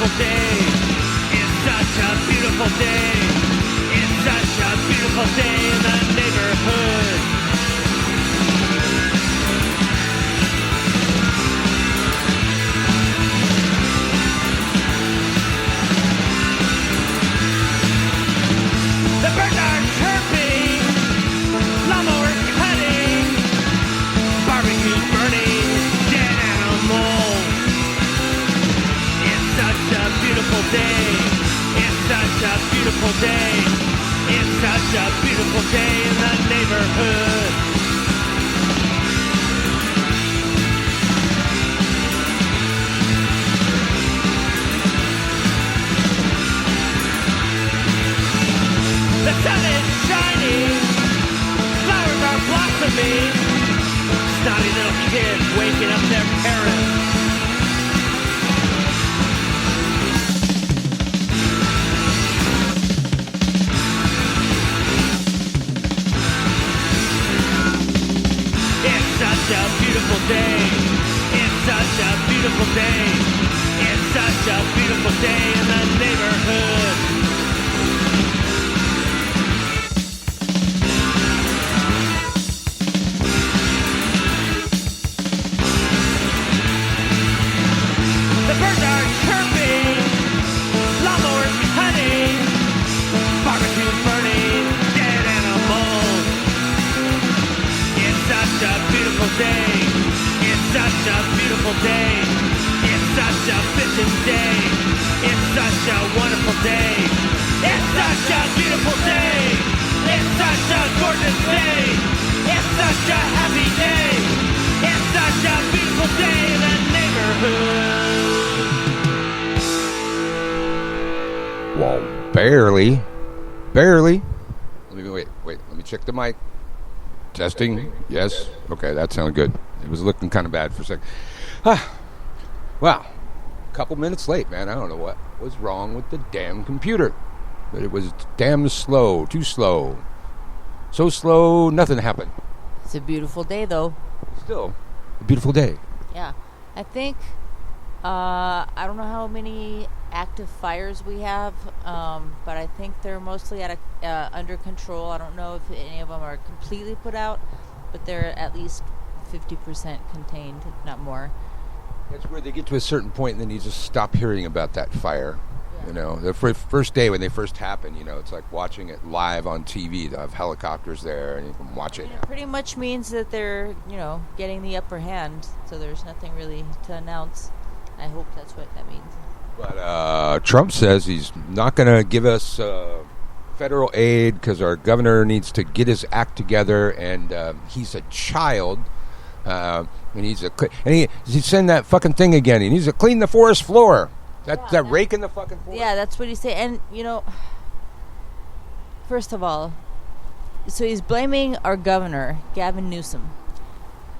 beautiful day. It's such a beautiful day. It's such a beautiful day in the neighborhood. The birds are chirping, lawnmower cutting, barbecue burning, dead animals. It's such a beautiful day. It's such a beautiful day. It's such a beautiful day in the neighborhood. The sun is shining, flowers are blossoming, snotty little kids waking up their parents. It's such a beautiful day. It's such a beautiful day. It's such a beautiful day in the neighborhood. The birds are chirping, lawnmowers cutting, barbecue burning, dead animals. It's such a beautiful day. It's such a beautiful day. It's such a bitchin' day. It's such a wonderful day. It's such a beautiful day. It's such a gorgeous day. It's such a happy day. It's such a beautiful day in the neighborhood. Well, barely. Wait. Let me check the mic. Testing. Yes. Okay, that sounded good. It was looking kind of bad for a second. Wow. A couple minutes late, man. I don't know what was wrong with the damn computer. But it was damn slow. Too slow. So slow, nothing happened. It's a beautiful day, though. Still, a beautiful day. Yeah. I think, I don't know how many active fires we have, but I think they're mostly under control. I don't know if any of them are completely put out, but they're at least 50% contained, if not more. That's where they get to a certain point and then you just stop hearing about that fire. Yeah. You know, the first day when they first happen, you know, it's like watching it live on TV. They have helicopters there and you can watch it. It pretty much means that they're, getting the upper hand, so there's nothing really to announce. I hope that's what that means. But Trump says he's not going to give us federal aid because our governor needs to get his act together, and he's a child, and he send that fucking thing again. He needs to clean the forest floor. That rake in the fucking forest. Yeah, that's what he said. And first of all, so he's blaming our governor, Gavin Newsom.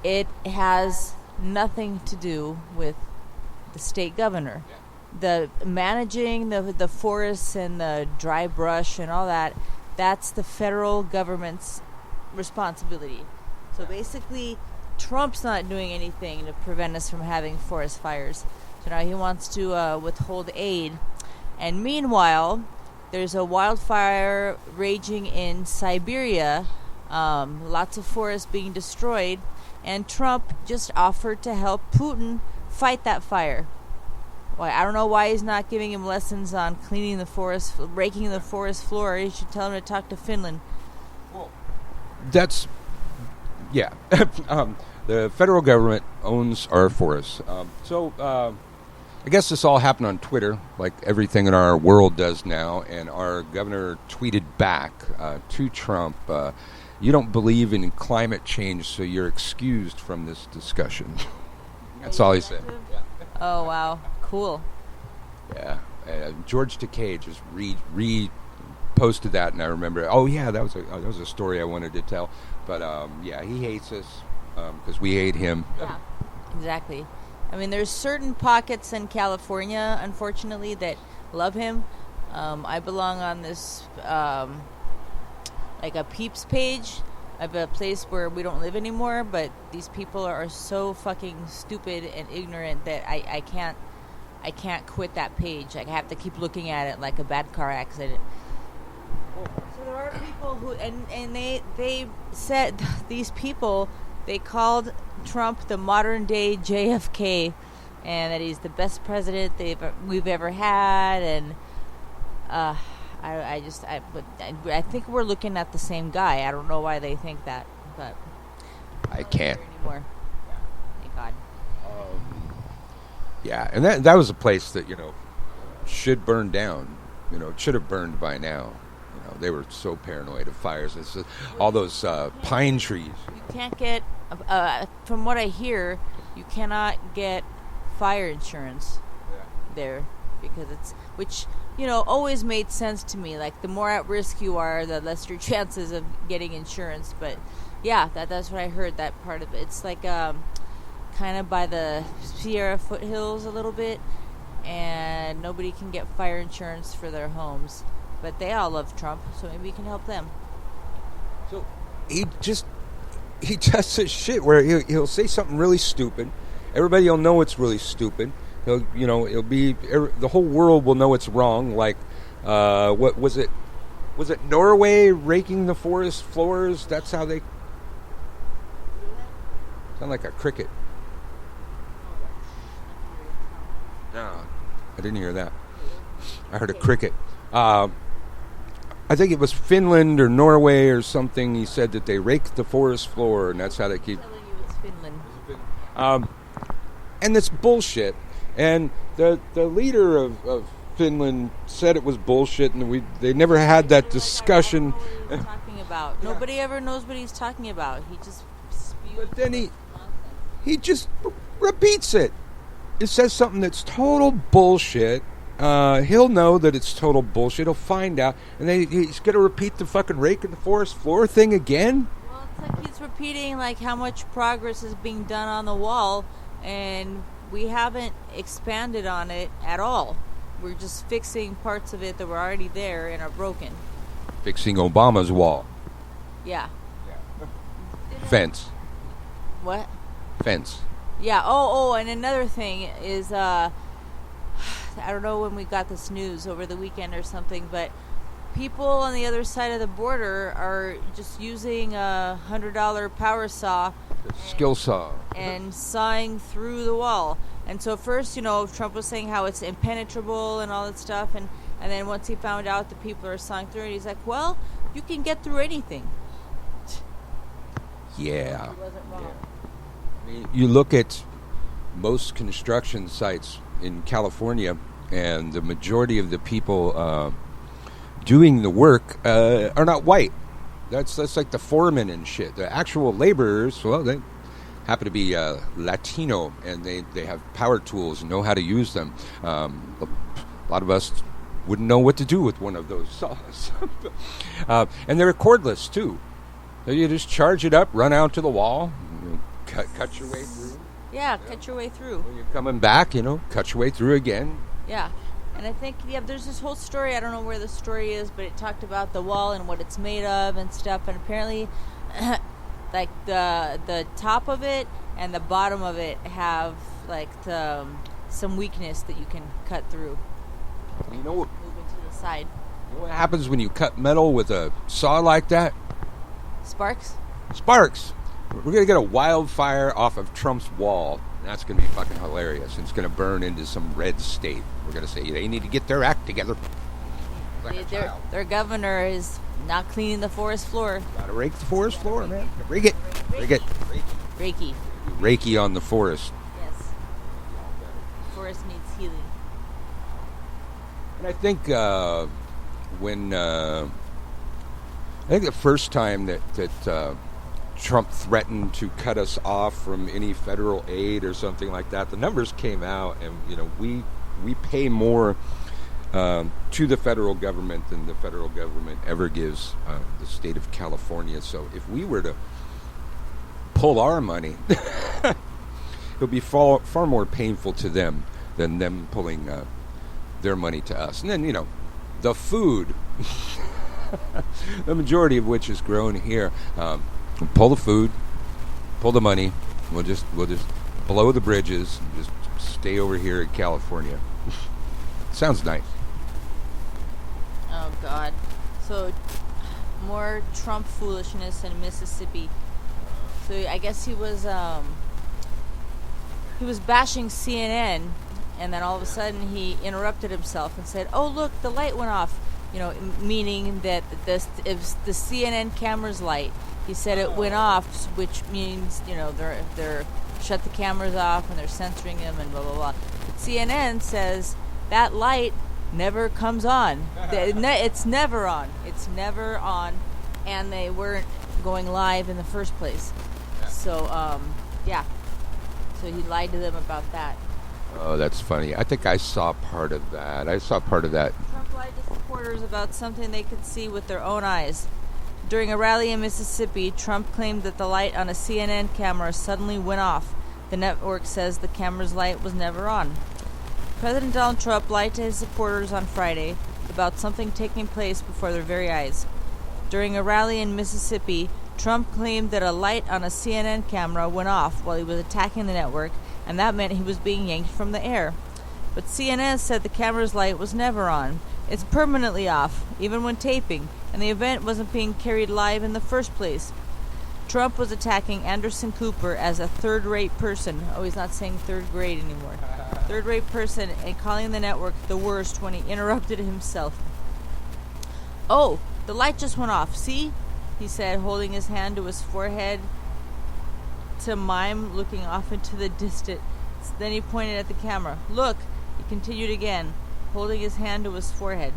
It has nothing to do with the state governor. Yeah. The managing the forests and the dry brush and all that, that's the federal government's responsibility. So basically, Trump's not doing anything to prevent us from having forest fires. So now he wants to withhold aid. And meanwhile, there's a wildfire raging in Siberia, lots of forests being destroyed, and Trump just offered to help Putin fight that fire. Well, I don't know why he's not giving him lessons on cleaning the forest, raking the forest floor. He should tell him to talk to Finland. Well, that's, yeah. The federal government owns our forests. I guess this all happened on Twitter, like everything in our world does now, and our governor tweeted back to Trump, you don't believe in climate change, so you're excused from this discussion. That's all he said. Yeah. Oh, wow. Cool. Yeah. George Takei just reposted that, and I remember, that was a story I wanted to tell. But, he hates us because we hate him. Yeah, exactly. I mean, there's certain pockets in California, unfortunately, that love him. I belong on this, like a Peeps page of a place where we don't live anymore, but these people are so fucking stupid and ignorant that I can't I can't quit that page. Like, I have to keep looking at it like a bad car accident. So there are people who, and they said, these people, they called Trump the modern day JFK, and that he's the best president we've ever had, and I think we're looking at the same guy. I don't know why they think that, but I can't. Anymore. Thank God. Yeah, and that was a place that, should burn down. It should have burned by now. They were so paranoid of fires. It's just all those pine trees. You can't get, from what I hear, you cannot get fire insurance there because which always made sense to me. Like, the more at risk you are, the less your chances of getting insurance. But yeah, that's what I heard. That part of it. It's like kind of by the Sierra foothills a little bit, and nobody can get fire insurance for their homes. But they all love Trump, so maybe you can help them. So he does this shit where he'll say something really stupid. Everybody will know it's really stupid. It'll be the whole world will know it's wrong. Like, what was it? Was it Norway raking the forest floors? That's how they sound like a cricket. No, I didn't hear that. I heard a cricket. I think it was Finland or Norway or something. He said that they rake the forest floor, and that's how they keep. I'm telling you, it's Finland. And it's bullshit. And the leader of Finland said it was bullshit, and they never had that discussion. Talking about nobody ever knows what he's talking about. He just spews. But then he just repeats it. It says something that's total bullshit. He'll know that it's total bullshit. He'll find out, and then he's going to repeat the fucking rake in the forest floor thing again. Well, it's like he's repeating like how much progress is being done on the wall, and we haven't expanded on it at all. We're just fixing parts of it that were already there and are broken. Fixing Obama's wall. Yeah. Fence. What? Fence. Yeah. Oh, and another thing is, I don't know when we got this news over the weekend or something, but people on the other side of the border are just using a $100 power saw, skill saw, and sawing through the wall. And so first, Trump was saying how it's impenetrable and all that stuff, and then once he found out that people are sawing through it, he's like, well, you can get through anything. Yeah. He wasn't wrong. I mean, you look at most construction sites in California, and the majority of the people doing the work are not white. That's like the foremen and shit. The actual laborers, well, they happen to be Latino, and they have power tools and know how to use them. A lot of us wouldn't know what to do with one of those saws. And they're cordless, too. So you just charge it up, run out to the wall, cut your way through. Yeah, cut your way through. When you're coming back, cut your way through again. Yeah. And I think, there's this whole story. I don't know where the story is, but it talked about the wall and what it's made of and stuff. And apparently, like, the top of it and the bottom of it have, like, some weakness that you can cut through. You know what? Move it to the side. You know what happens when you cut metal with a saw like that? Sparks? Sparks. We're going to get a wildfire off of Trump's wall. That's going to be fucking hilarious. It's going to burn into some red state. We're going to say they need to get their act together. Like Their governor is not cleaning the forest floor. Got to rake the forest floor, man. Rake it. Rake it. Reiki. Reiki on the forest. Yes. Forest needs healing. And I think I think the first time that Trump threatened to cut us off from any federal aid or something like that, the numbers came out, and we pay more to the federal government than the federal government ever gives the state of California. So if we were to pull our money, it would be far more painful to them than them pulling their money to us. And then, the food, the majority of which is grown here. Pull the food, pull the money. We'll just blow the bridges and just stay over here in California. Sounds nice. Oh God. So more Trump foolishness in Mississippi. So I guess he was bashing CNN, and then all of a sudden he interrupted himself and said, "Oh look, the light went off." Meaning that it was the CNN camera's light. He said it went off, which means they're shut the cameras off and they're censoring them and blah blah blah. But CNN says that light never comes on. It's never on. It's never on, and they weren't going live in the first place. So yeah. So he lied to them about that. Oh, that's funny. I think I saw part of that. Trump lied to supporters about something they could see with their own eyes. During a rally in Mississippi, Trump claimed that the light on a CNN camera suddenly went off. The network says the camera's light was never on. President Donald Trump lied to his supporters on Friday about something taking place before their very eyes. During a rally in Mississippi, Trump claimed that a light on a CNN camera went off while he was attacking the network, and that meant he was being yanked from the air. But CNN said the camera's light was never on. It's permanently off, even when taping, and the event wasn't being carried live in the first place. Trump was attacking Anderson Cooper as a third-rate person. Oh, he's not saying third grade anymore. Third-rate person, and calling the network the worst when he interrupted himself. "Oh, the light just went off, see?" he said, holding his hand to his forehead to mime looking off into the distance. Then he pointed at the camera. "Look," he continued again, holding his hand to his forehead.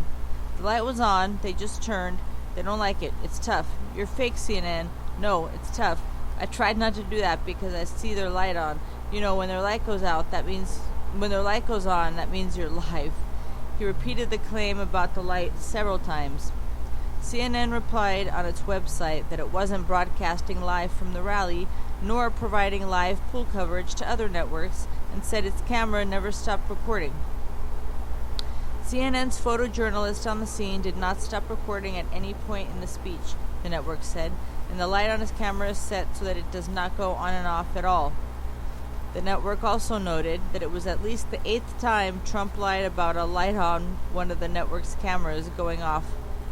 "The light was on, they just turned. They don't like it. It's tough. You're fake, CNN. No, it's tough. I tried not to do that because I see their light on. When their light goes out, when their light goes on, that means you're live." He repeated the claim about the light several times. CNN replied on its website that it wasn't broadcasting live from the rally, nor providing live pool coverage to other networks, and said its camera never stopped recording. CNN's photojournalist on the scene did not stop recording at any point in the speech, the network said, and the light on his camera is set so that it does not go on and off at all. The network also noted that it was at least the 8th time Trump lied about a light on one of the network's cameras going off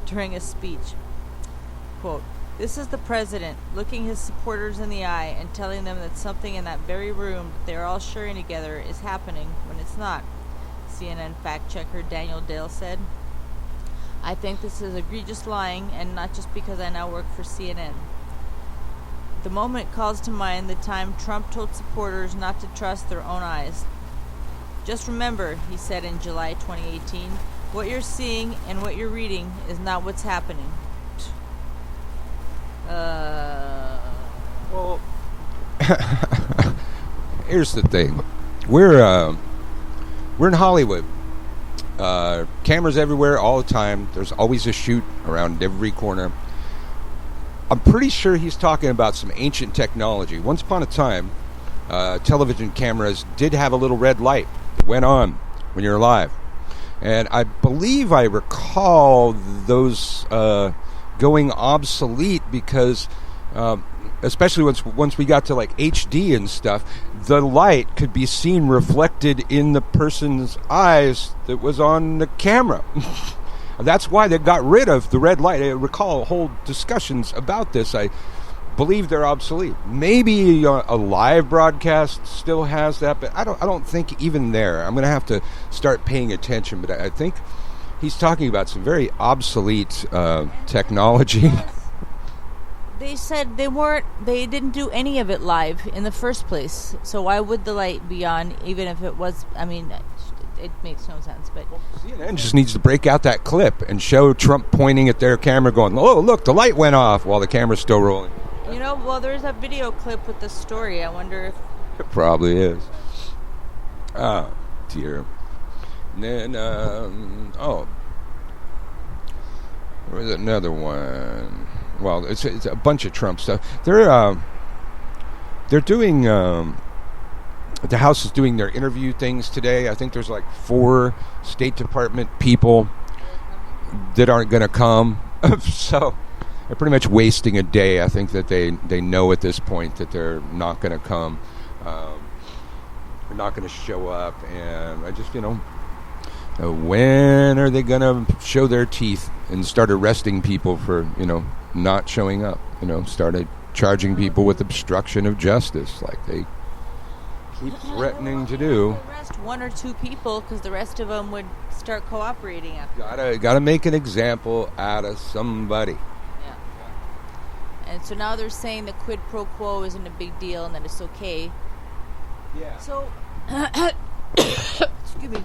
during a speech. Quote, "This is the president looking his supporters in the eye and telling them that something in that very room that they're all sharing together is happening when it's not," CNN fact-checker Daniel Dale said. "I think this is egregious lying, and not just because I now work for CNN. The moment calls to mind the time Trump told supporters not to trust their own eyes. Just remember," he said in July 2018, "what you're seeing and what you're reading is not what's happening." Well, here's the thing. We're in Hollywood. Cameras everywhere all the time. There's always a shoot around every corner. I'm pretty sure he's talking about some ancient technology. Once upon a time, television cameras did have a little red light that went on when you're live. And I believe I recall those going obsolete because, especially once we got to like HD and stuff, the light could be seen reflected in the person's eyes that was on the camera. That's why they got rid of the red light. I recall whole discussions about this. I believe they're obsolete. Maybe a live broadcast still has that, but I don't think even there. I'm going to have to start paying attention, but I think he's talking about some very obsolete technology. They said they didn't do any of it live in the first place. So why would the light be on, even if it was, it makes no sense. But CNN just needs to break out that clip and show Trump pointing at their camera going, "Oh, look, the light went off," while the camera's still rolling. There's a video clip with the story. I wonder if... It probably is. Oh, dear. And then, there's another one. Well, it's a bunch of Trump stuff. They're doing... the House is doing their interview things today. I think there's like 4 State Department people that aren't going to come. So... they're pretty much wasting a day. I think that they know at this point that they're not going to come. They're not going to show up. And I just, When are they going to show their teeth and start arresting people for, not showing up? Started charging people with obstruction of justice like they keep threatening to do. Arrest one or two people because the rest of them would start cooperating after. Gotta make an example out of somebody. Yeah. And so now they're saying the quid pro quo isn't a big deal and that it's okay. Yeah. So, excuse me.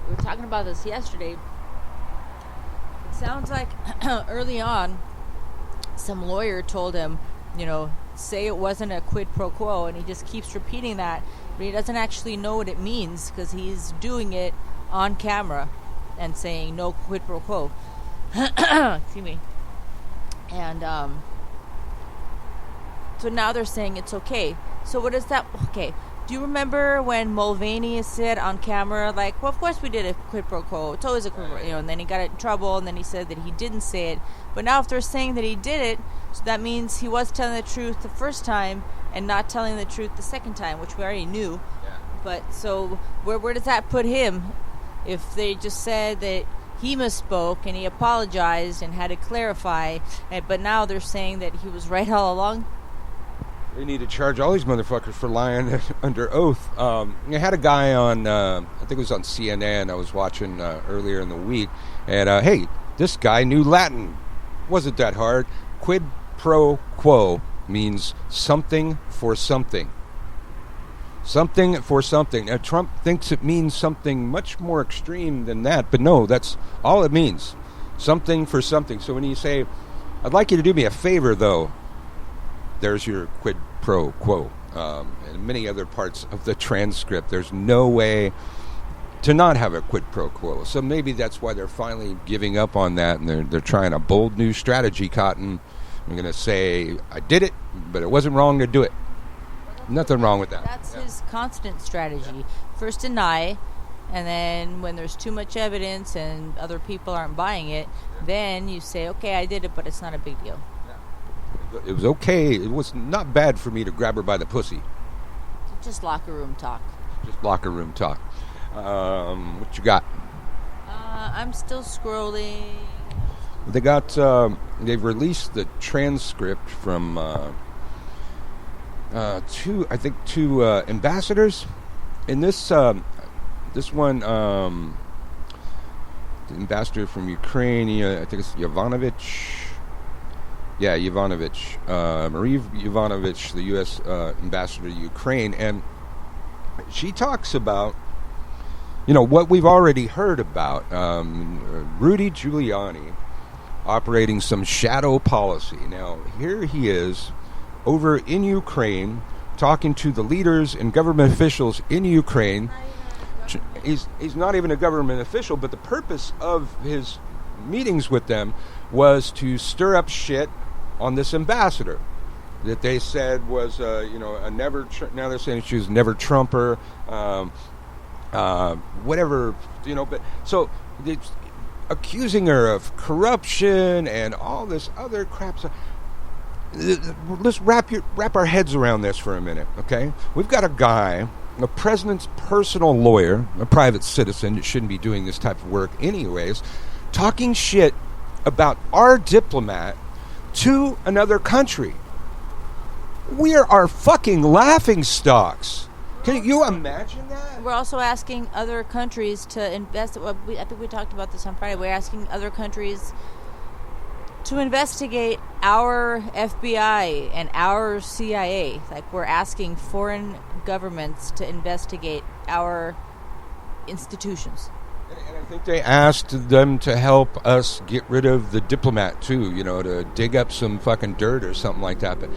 We were talking about this yesterday. It sounds like early on, some lawyer told him, say it wasn't a quid pro quo, and he just keeps repeating that, but he doesn't actually know what it means because he's doing it on camera and saying no quid pro quo. Excuse me. And so now they're saying it's okay. So what is that? Okay. Do you remember when Mulvaney said on camera, like, well, of course we did a quid pro quo. It's always a quid pro quo, and then he got in trouble, and then he said that he didn't say it. But now if they're saying that he did it, so that means he was telling the truth the first time and not telling the truth the second time, which we already knew. Yeah. But so where does that put him if they just said that he misspoke and he apologized and had to clarify, but now they're saying that he was right all along? They need to charge all these motherfuckers for lying under oath. I had a guy on, I think it was on CNN, I was watching earlier in the week, and hey, this guy knew Latin. Wasn't that hard. Quid pro quo means something for something. Something for something. Now, Trump thinks it means something much more extreme than that, but no, that's all it means. Something for something. So when you say, I'd like you to do me a favor, though, there's your quid pro quo. And many other parts of the transcript, there's no way to not have a quid pro quo. So maybe that's why they're finally giving up on that, and they're trying a bold new strategy, Cotton. I'm going to say, I did it, but it wasn't wrong to do it. Nothing wrong with that. That's his constant strategy. First deny, and then when there's too much evidence and other people aren't buying it, then you say, okay, I did it, but it's not a big deal. It was okay. It was not bad for me to grab her by the pussy. Just locker room talk. Just locker room talk. What you got? I'm still scrolling. They got. They've released the transcript from two ambassadors. In this one, the ambassador from Ukraine. I think it's Yovanovitch. Yeah, Yovanovitch, Marie Yovanovitch, the U.S. ambassador to Ukraine, and she talks about, what we've already heard about, Rudy Giuliani operating some shadow policy. Now, here he is over in Ukraine talking to the leaders and government officials in Ukraine. He's not even a government official, but the purpose of his meetings with them was to stir up shit on this ambassador that they said was, a never. Now they're saying she was never Trumper, whatever, But so it's accusing her of corruption and all this other crap. So let's wrap our heads around this for a minute, okay? We've got a guy, a president's personal lawyer, a private citizen that shouldn't be doing this type of work anyways, talking shit about our diplomat to another country. We are our fucking laughing stocks. Can you imagine that? We're also asking other countries to invest. I think we talked about this on Friday. We're asking other countries to investigate our FBI and our CIA. Like, we're asking foreign governments to investigate our institutions. And I think they asked them to help us get rid of the diplomat, too, to dig up some fucking dirt or something like that. But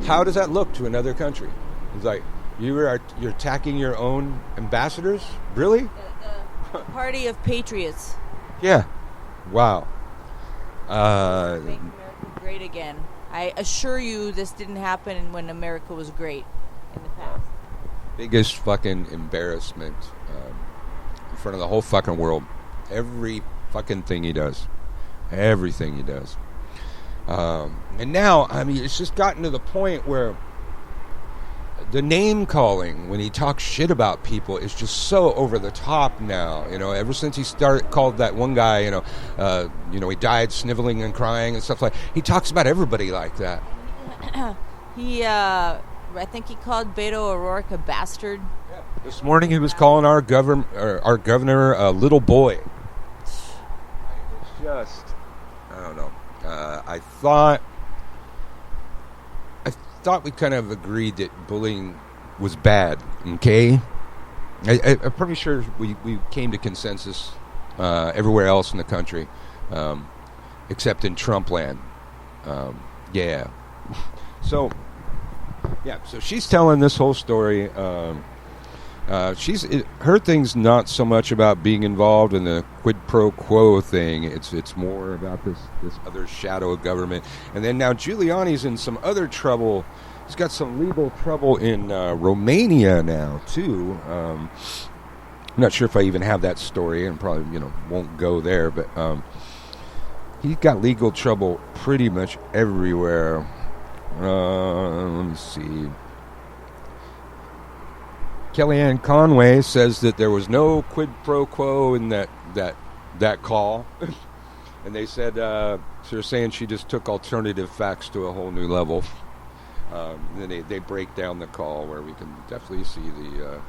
how does that look to another country? It's like, you're attacking your own ambassadors? Really? The Party of Patriots. Yeah. Wow. Make America great again. I assure you this didn't happen when America was great in the past. Biggest fucking embarrassment in front of the whole fucking world. Every fucking thing he does. Everything he does. And now, it's just gotten to the point where the name calling when he talks shit about people is just so over the top now. Ever since he called that one guy, he died sniveling and crying and stuff like. He talks about everybody like that. I think he called Beto O'Rourke a bastard. Yeah. This morning he was calling our governor a little boy. It's just, I don't know. I thought we kind of agreed that bullying was bad. Okay, I'm pretty sure we came to consensus everywhere else in the country, except in Trump land. Yeah. So she's telling this whole story. Her thing's not so much about being involved in the quid pro quo thing. It's more about this other shadow of government. And then now Giuliani's in some other trouble. He's got some legal trouble in Romania now too. I'm not sure if I even have that story, and probably won't go there. But he's got legal trouble pretty much everywhere. Let me see. Kellyanne Conway says that there was no quid pro quo in that call, and they said they're saying she just took alternative facts to a whole new level. Then they break down the call where we can definitely see the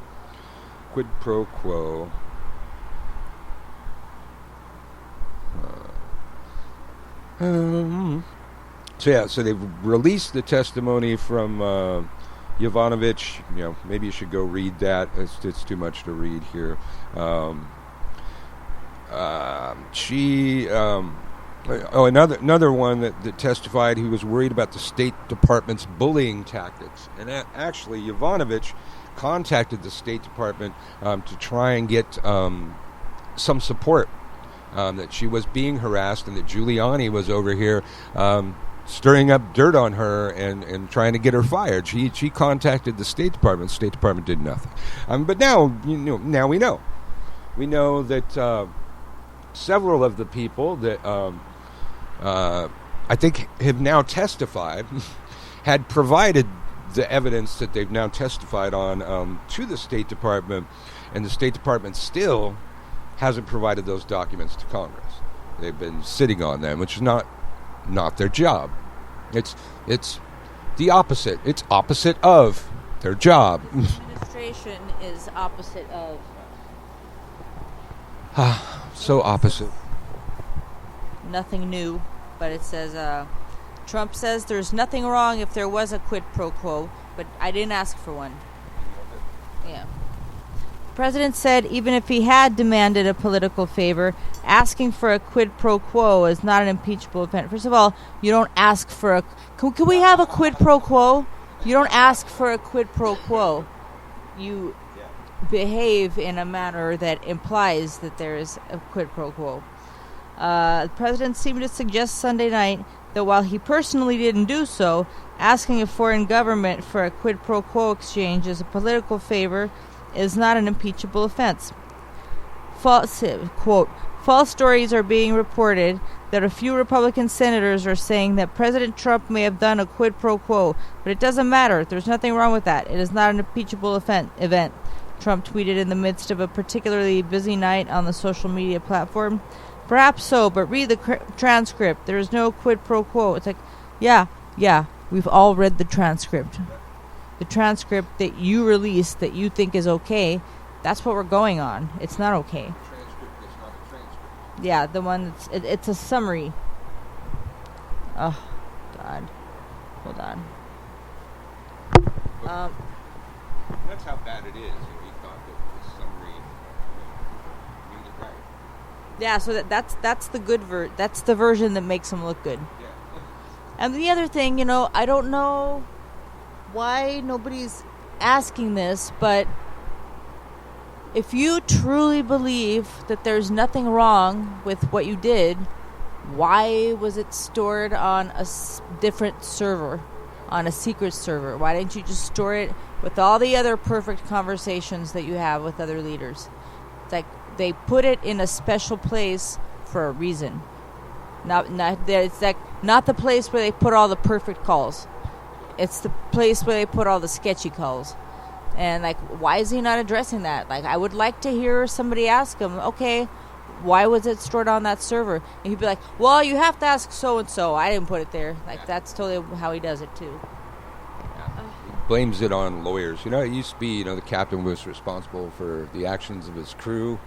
quid pro quo. So they've released the testimony from Yovanovitch. Maybe you should go read that. It's too much to read here. Another one that testified. He was worried about the State Department's bullying tactics, and actually Yovanovitch contacted the State Department to try and get some support. That she was being harassed, and that Giuliani was over here stirring up dirt on her and trying to get her fired. She contacted the State Department. The State Department did nothing. But now now we know. We know that several of the people that I think have now testified had provided the evidence that they've now testified on to the State Department, and the State Department still hasn't provided those documents to Congress. They've been sitting on them, which is not their job. It's the opposite. It's opposite of their job. Administration is opposite of. So opposite. Nothing new, but it says Trump says there's nothing wrong if there was a quid pro quo, but I didn't ask for one. Yeah. The president said even if he had demanded a political favor, asking for a quid pro quo is not an impeachable offense. First of all, you don't ask for a... Can we have a quid pro quo? You don't ask for a quid pro quo. You behave in a manner that implies that there is a quid pro quo. The president seemed to suggest Sunday night that while he personally didn't do so, asking a foreign government for a quid pro quo exchange as a political favor is not an impeachable offense. Quote, false stories are being reported that a few Republican senators are saying that President Trump may have done a quid pro quo, but it doesn't matter. There's nothing wrong with that. It is not an impeachable event, Trump tweeted in the midst of a particularly busy night on the social media platform. Perhaps so, but read the transcript. There is no quid pro quo. It's like, yeah, we've all read the transcript. The transcript that you released that you think is okay, that's what we're going on. It's not okay. Transcript is not a transcript. Yeah, the one that's... It's a summary. Oh, God. Hold on. That's how bad it is. We thought that the summary made it right. Yeah, so that's the good that's the version that makes them look good. Yeah. And the other thing, I don't know why nobody's asking this, but if you truly believe that there's nothing wrong with what you did, why was it stored on a different server, on a secret server? Why didn't you just store it with all the other perfect conversations that you have with other leaders? It's like they put it in a special place for a reason. It's like not the place where they put all the perfect calls. It's the place where they put all the sketchy calls. And, like, why is he not addressing that? Like, I would like to hear somebody ask him, okay, why was it stored on that server? And he'd be like, well, you have to ask so-and-so. I didn't put it there. Like, that's totally how he does it, too. He blames it on lawyers. You know, it used to be, the captain was responsible for the actions of his crew.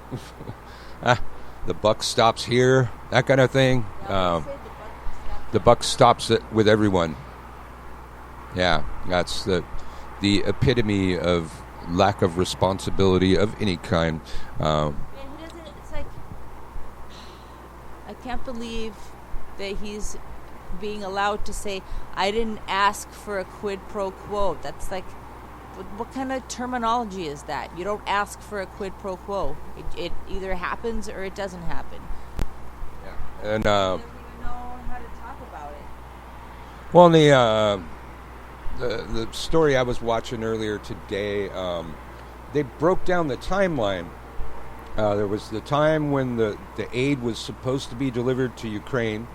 The buck stops here, that kind of thing. The buck stops it with everyone. Yeah, that's the epitome of lack of responsibility of any kind. And he doesn't. It's like, I can't believe that he's being allowed to say, I didn't ask for a quid pro quo. That's like, what kind of terminology is that? You don't ask for a quid pro quo. It either happens or it doesn't happen. Yeah. And He doesn't even know how to talk about it. well, the story I was watching earlier today, they broke down the timeline. There was the time when the aid was supposed to be delivered to Ukraine,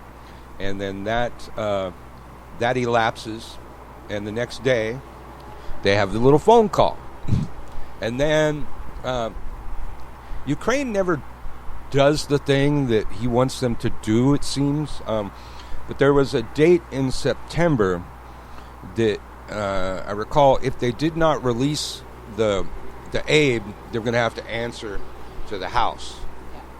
and then that elapses, and the next day they have the little phone call. And then Ukraine never does the thing that he wants them to do, it seems. But there was a date in September that I recall, if they did not release the aid, they're going to have to answer to the House.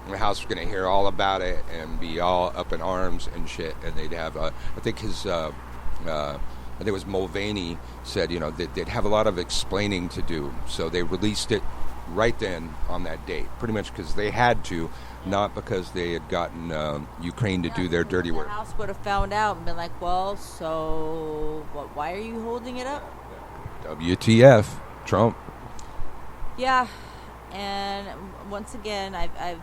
And the House was going to hear all about it and be all up in arms and shit. And they'd have, I think it was Mulvaney said, that they'd have a lot of explaining to do. So they released it right then on that date, pretty much because they had to, not because they had gotten Ukraine to do their dirty work. The House would have found out and been like, well, so why are you holding it up? WTF, Trump. Yeah, and once again, I've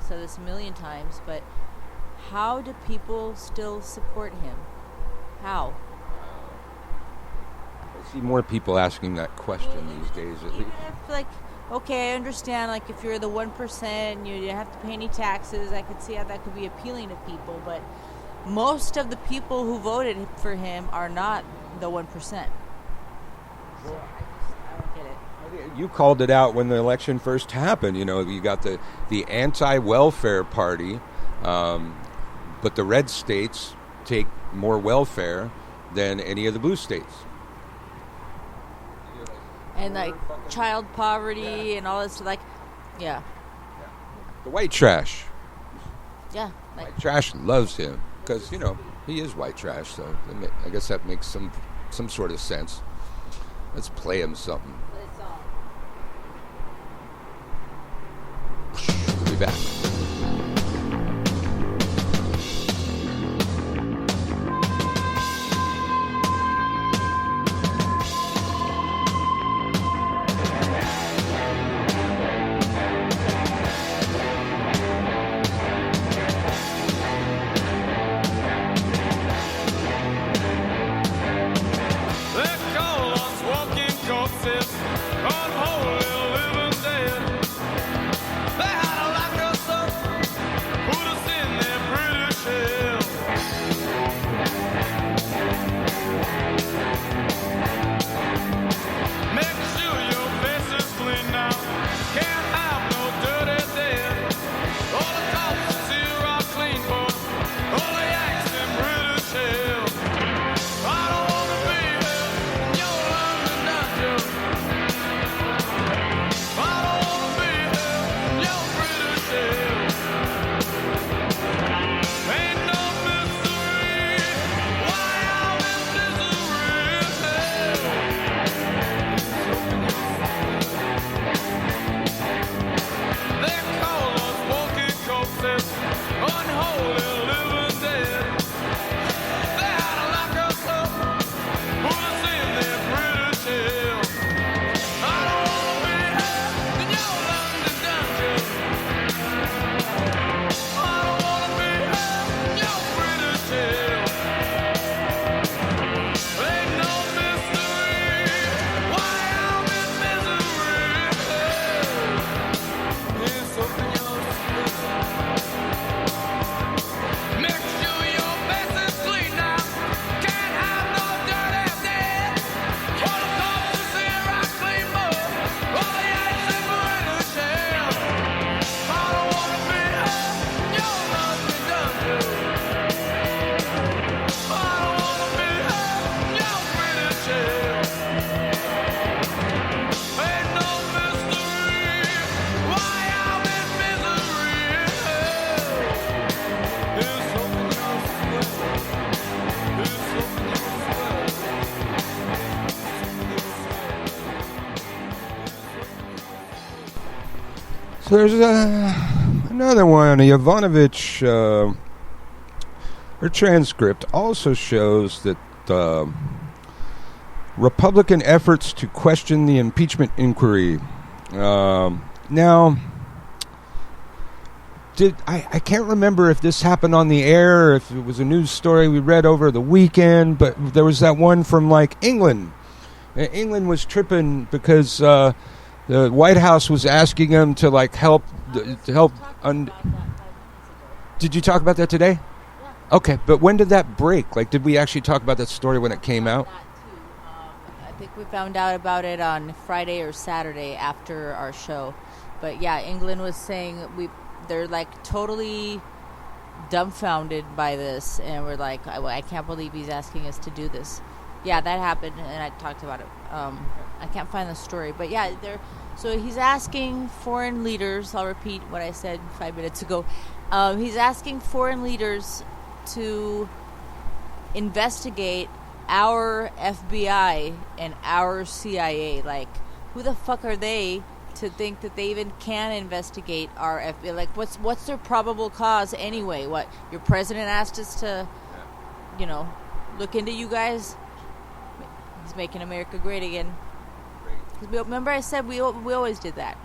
said this a million times, but how do people still support him? How? I see more people asking that question these days, at Even least. if, like, okay, I understand, like, if you're the 1% and you didn't have to pay any taxes, I could see how that could be appealing to people, but most of the people who voted for him are not the 1%. So I don't get it. You called it out when the election first happened. You got the anti-welfare party, but the red states take more welfare than any of the blue states. And, like, child poverty and all this, like, yeah. The white trash. Yeah. Like, White trash loves him because, he is white trash, so I guess that makes some sort of sense. Let's play him something. Be back. They call us walking corpses, unholy living dead. They had to lock us up, put us in their British hell. Make sure your face is clean now. Can't have no dirty dead. All the cops here are clean, but all the Yanks in British hell. I don't wanna be there in your London dungeon. So there's another one. Yovanovitch, her transcript also shows that Republican efforts to question the impeachment inquiry. Now, I can't remember if this happened on the air or if it was a news story we read over the weekend, but there was that one from like England. England was tripping because the White House was asking them to like help. Did you talk about that today? Yeah. Okay, but when did that break? Like, did we actually talk about that story when it came out? I think we found out about it on Friday or Saturday after our show. But yeah, England was saying they're like totally dumbfounded by this, and we're like, I can't believe he's asking us to do this. Yeah, that happened, and I talked about it. I can't find the story, but yeah, so he's asking foreign leaders. I'll repeat what I said 5 minutes ago. He's asking foreign leaders to investigate our FBI and our CIA. Like, who the fuck are they to think that they even can investigate our FBI? Like, what's their probable cause anyway? What, your president asked us to, look into you guys? He's making America great again. Remember I said we always did that.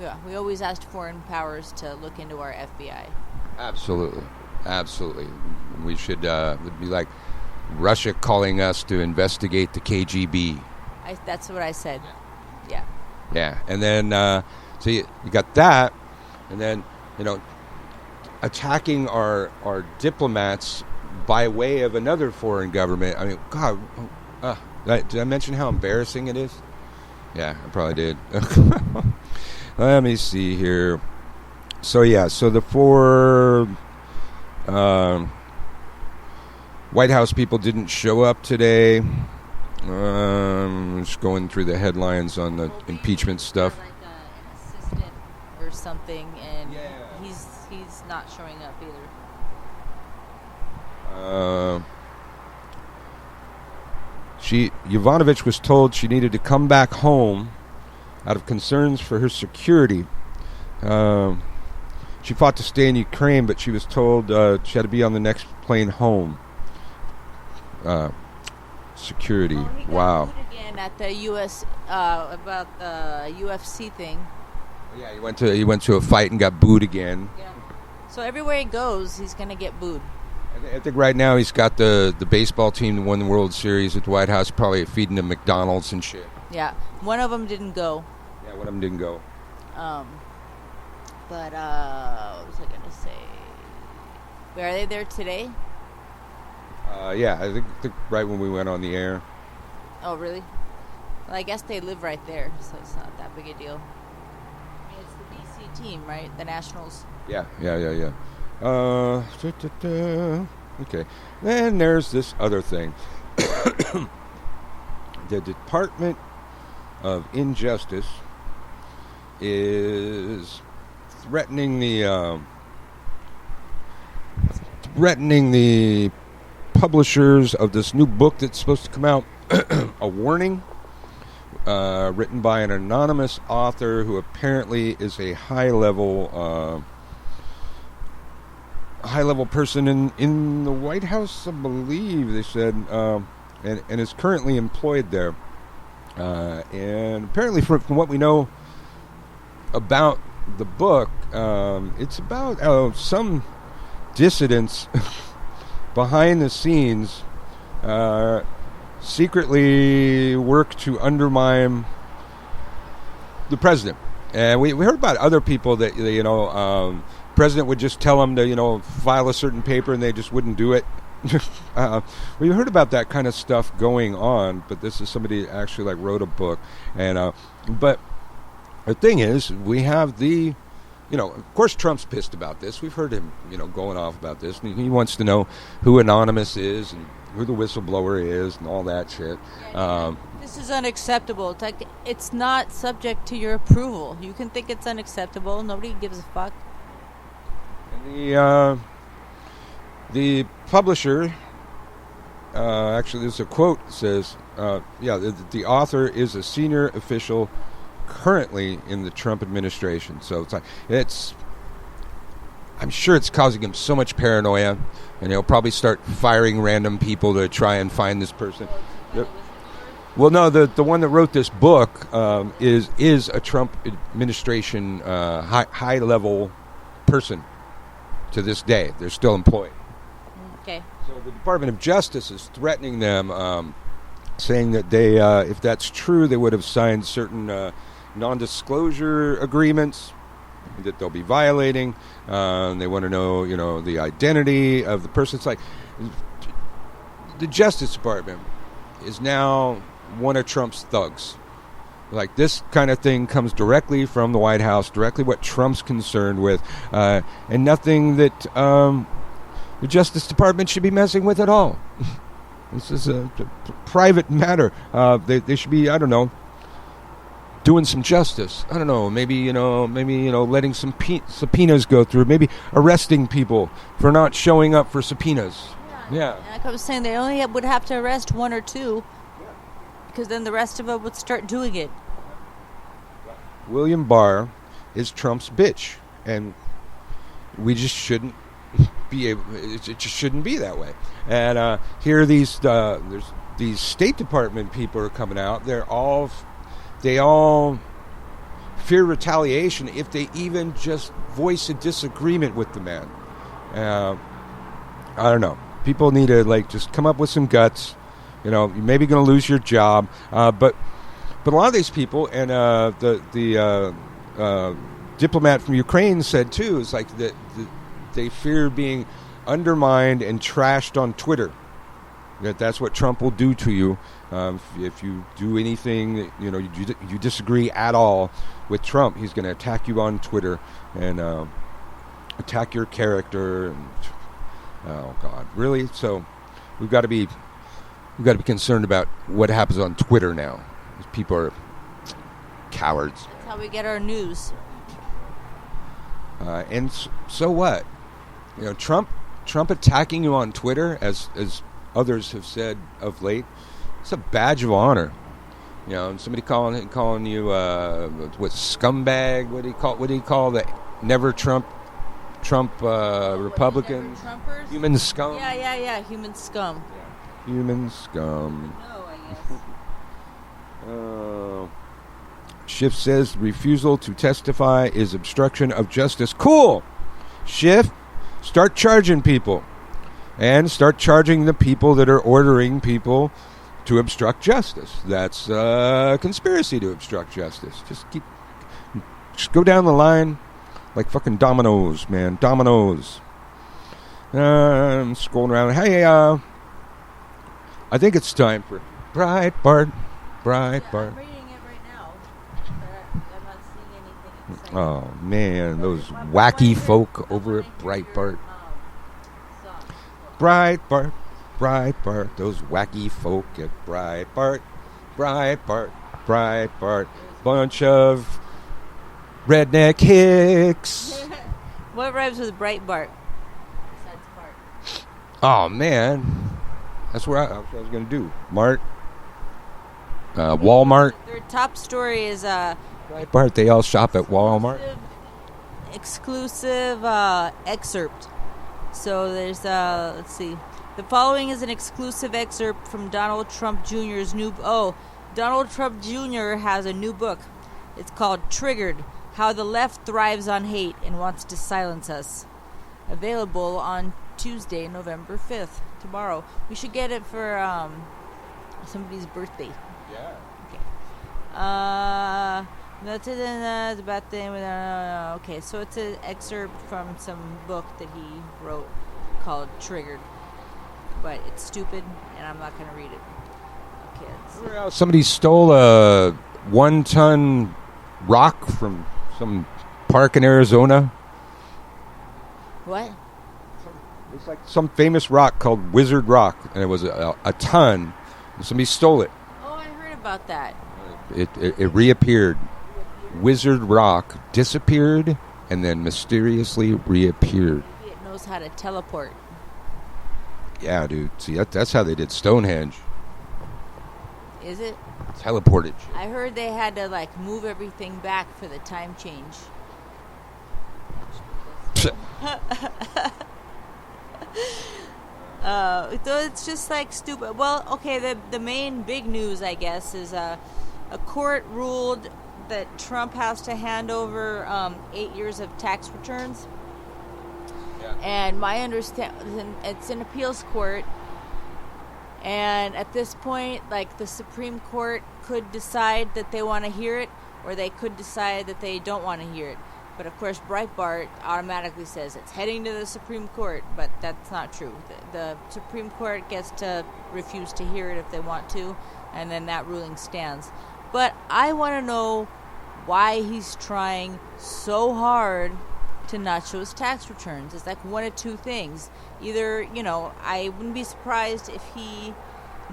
Yeah, we always asked foreign powers to look into our FBI. Absolutely. We should would be like Russia calling us to investigate the KGB. That's what I said. Yeah. And then so you got that, and then attacking our diplomats by way of another foreign government. I mean, God, did I mention how embarrassing it is? Yeah, I probably did. Let me see here. So the four White House people didn't show up today. Just going through the headlines on the impeachment stuff. Like an assistant or something, and he's not showing up either. Yovanovitch was told she needed to come back home out of concerns for her security. She fought to stay in Ukraine, but she was told she had to be on the next plane home. Security. He Wow. got again at the U.S. About the UFC thing. Yeah, he went to a fight and got booed again. Yeah. So everywhere he goes, he's gonna get booed. I think right now he's got the baseball team that won the World Series at the White House, probably feeding them McDonald's and shit. Yeah, one of them didn't go. Yeah, one of them didn't go. But what was I gonna say? Are they there today? Yeah, I think right when we went on the air. Oh, really? Well, I guess they live right there, so it's not that big a deal. I mean, it's the BC team, right? The Nationals. Yeah. Okay. Then there's this other thing. The Department of Injustice is threatening the publishers of this new book that's supposed to come out, A Warning, written by an anonymous author who apparently is a high-level person in the White House, I believe they said, and is currently employed there. And apparently, from what we know about the book, it's about some dissidents behind the scenes secretly work to undermine the president. And we heard about other people that, president would just tell them to, file a certain paper, and they just wouldn't do it. We heard about that kind of stuff going on, but this is somebody that actually wrote a book. And but the thing is, we have of course Trump's pissed about this. We've heard him, going off about this. And he wants to know who Anonymous is and who the whistleblower is and all that shit. This is unacceptable. It's like, it's not subject to your approval. You can think it's unacceptable. Nobody gives a fuck. And the publisher, actually there's a quote that says, the author is a senior official currently in the Trump administration. So I'm sure it's causing him so much paranoia, and he'll probably start firing random people to try and find this person. Well, no, the one that wrote this book is a Trump administration high level person to this day. They're still employed. Okay. So the Department of Justice is threatening them, saying that they, if that's true, they would have signed certain non-disclosure agreements that they'll be violating. They want to know, the identity of the person. It's like the Justice Department is now one of Trump's thugs. Like, this kind of thing comes directly from the White House, directly what Trump's concerned with, and nothing that the Justice Department should be messing with at all. This is a private matter. They should be, I don't know, doing some justice. I don't know, maybe letting some subpoenas go through, maybe arresting people for not showing up for subpoenas. Yeah. Like I was saying, they only would have to arrest one or two, because then the rest of them would start doing it. William Barr is Trump's bitch, and we just shouldn't be able. It just shouldn't be that way. And here, there's these State Department people are coming out. They all fear retaliation if they even just voice a disagreement with the man. I don't know. People need to just come up with some guts. You're maybe going to lose your job, but a lot of these people, and the diplomat from Ukraine said too, is like that they fear being undermined and trashed on Twitter. That's what Trump will do to you if you do anything. You disagree at all with Trump. He's going to attack you on Twitter and attack your character. And, oh God, really? So we've got to be concerned about what happens on Twitter now. These people are cowards. That's how we get our news. And so what? Trump attacking you on Twitter, as others have said of late, it's a badge of honor. And somebody calling you what, scumbag? What do you call the never Trump Republicans? Trumpers? Human scum. Yeah. Human scum. Human scum. No, I guess. Schiff says refusal to testify is obstruction of justice. Cool. Schiff, start charging people. And start charging the people that are ordering people to obstruct justice. That's a conspiracy to obstruct justice. Just go down the line like fucking dominoes, man. Dominoes. I'm scrolling around. Hey, I think it's time for Breitbart. I'm reading it right now, but I'm not seeing anything exciting. Oh, man, those wacky folk over at Breitbart. Breitbart, those wacky folk at Breitbart. Bunch of redneck hicks. What rhymes with Breitbart? Besides Bart. Oh, man. That's what I was going to do. Walmart. Their top story is Breitbart, they all shop at Walmart. Exclusive excerpt. So there's let's see. The following is an exclusive excerpt from Donald Trump Jr.'s Donald Trump Jr. has a new book. It's called Triggered: How the Left Thrives on Hate and Wants to Silence Us. Available on Tuesday, November 5th, tomorrow. We should get it for somebody's birthday. Yeah. Okay. That's it. It's about the okay. So it's an excerpt from some book that he wrote called Triggered, but it's stupid, and I'm not going to read it. Okay. Somebody stole a 1-ton rock from some park in Arizona. What? It's like some famous rock called Wizard Rock, and it was a ton. And somebody stole it. Oh, I heard about that. It reappeared. Wizard Rock disappeared and then mysteriously reappeared. Maybe it knows how to teleport. Yeah, dude. See, that's how they did Stonehenge. Is it? teleported. I heard they had to like move everything back for the time change. So it's just like stupid. Well, okay, the main big news, I guess, is a court ruled that Trump has to hand over 8 years of tax returns. Yeah. And my understanding, it's an appeals court. And at this point, like, the Supreme Court could decide that they want to hear it, or they could decide that they don't want to hear it. But of course, Breitbart automatically says it's heading to the Supreme Court, but that's not true. The Supreme Court gets to refuse to hear it if they want to, and then that ruling stands. But I want to know why he's trying so hard to not show his tax returns. It's like one of two things. Either, you know, I wouldn't be surprised if he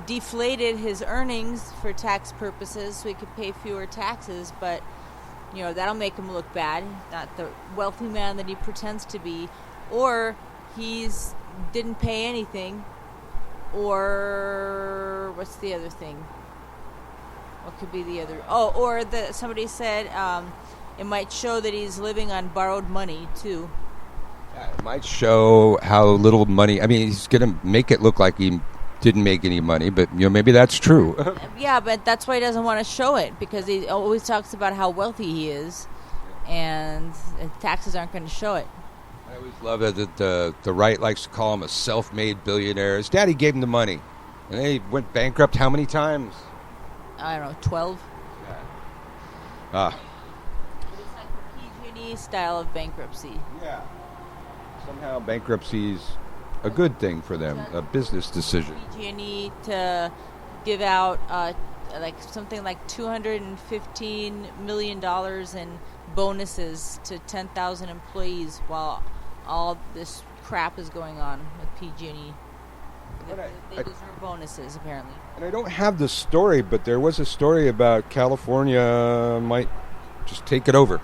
deflated his earnings for tax purposes so he could pay fewer taxes, but you know, that'll make him look bad, not the wealthy man that he pretends to be, or he's didn't pay anything, or what's the other thing? What could be the other? Oh, or somebody said it might show that he's living on borrowed money too. Yeah, it might show how little money. I mean, he's going to make it look like he didn't make any money, but you know, maybe that's true. Yeah, but that's why he doesn't want to show it, because he always talks about how wealthy he is, and taxes aren't going to show it. I always love it that the right likes to call him a self-made billionaire. His daddy gave him the money, and they went bankrupt how many times? I don't know, 12. Ah, But it's like the PG&E style of bankruptcy. yeah. Somehow bankruptcy's a good thing for them, a business decision. PG&E to give out like something like $215 million in bonuses to 10,000 employees while all this crap is going on with PG&E. They deserve bonuses, apparently. And I don't have the story, but there was a story about California might just take it over.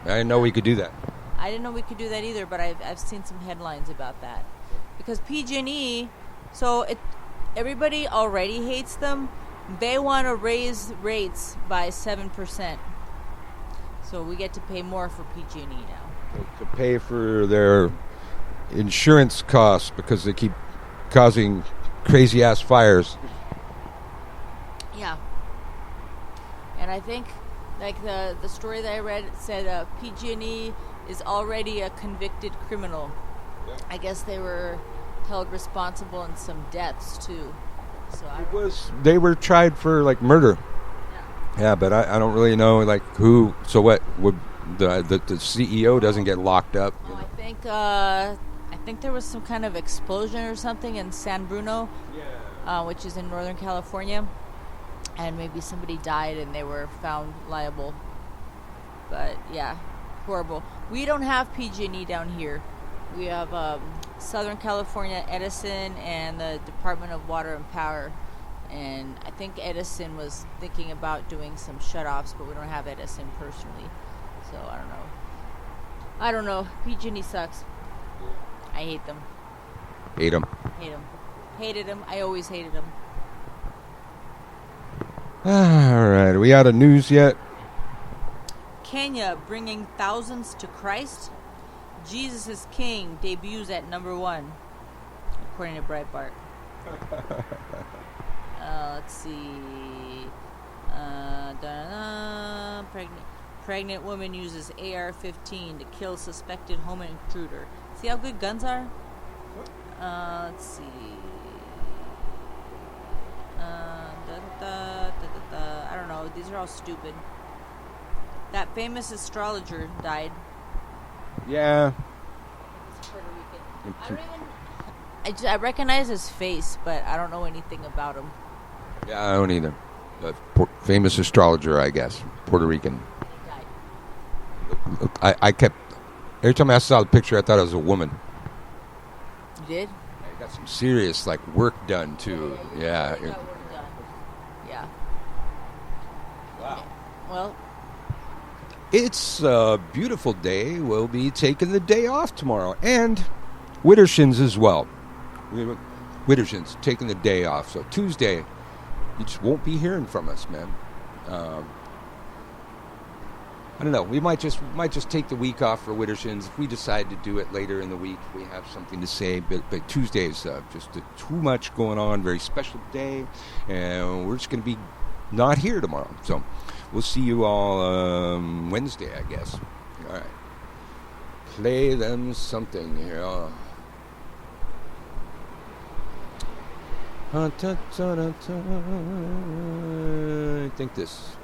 I didn't know we could do that. I didn't know we could do that either, but I've seen some headlines about that. Because PG&E, everybody already hates them. They want to raise rates by 7%. So we get to pay more for PG&E now. To pay for their insurance costs because they keep causing crazy-ass fires. Yeah. And I think, like the story that I read said PG&E is already a convicted criminal. Yeah. I guess they were held responsible in some deaths too. So They were tried for like murder. Yeah, but I don't really know like who. So what would the CEO doesn't get locked up? Oh, I think there was some kind of explosion or something in San Bruno, which is in Northern California, and maybe somebody died and they were found liable. But yeah, horrible. We don't have PG&E down here. We have Southern California Edison and the Department of Water and Power. And I think Edison was thinking about doing some shutoffs, but we don't have Edison personally. So I don't know. PG&E sucks. I hate them. Hate them. Hated them. I always hated them. All right, are we out of news yet? Kenya bringing thousands to Christ. Jesus is King debuts at number 1, according to Breitbart. Let's see. Pregnant woman uses AR-15 to kill suspected home intruder. See how good guns are? Let's see. I don't know. These are all stupid. That famous astrologer died. Yeah. It's Puerto Rican. I recognize his face, but I don't know anything about him. Yeah, I don't either. The famous astrologer, I guess, Puerto Rican. He died. I kept every time I saw the picture, I thought it was a woman. You did? I got some serious like work done too. Yeah. He got work done. Yeah. Wow. Well, It's a beautiful day. We'll be taking the day off tomorrow, and Widdershins as well. Widdershins taking the day off. So Tuesday, you just won't be hearing from us, man. I don't know. We might just take the week off for Widdershins. If we decide to do it later in the week, we have something to say. But Tuesday is just too much going on. Very special day, and we're just going to be not here tomorrow. So we'll see you all Wednesday, I guess. All right. Play them something here. I think this.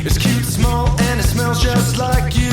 It's cute, small, and it smells just like you.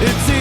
It's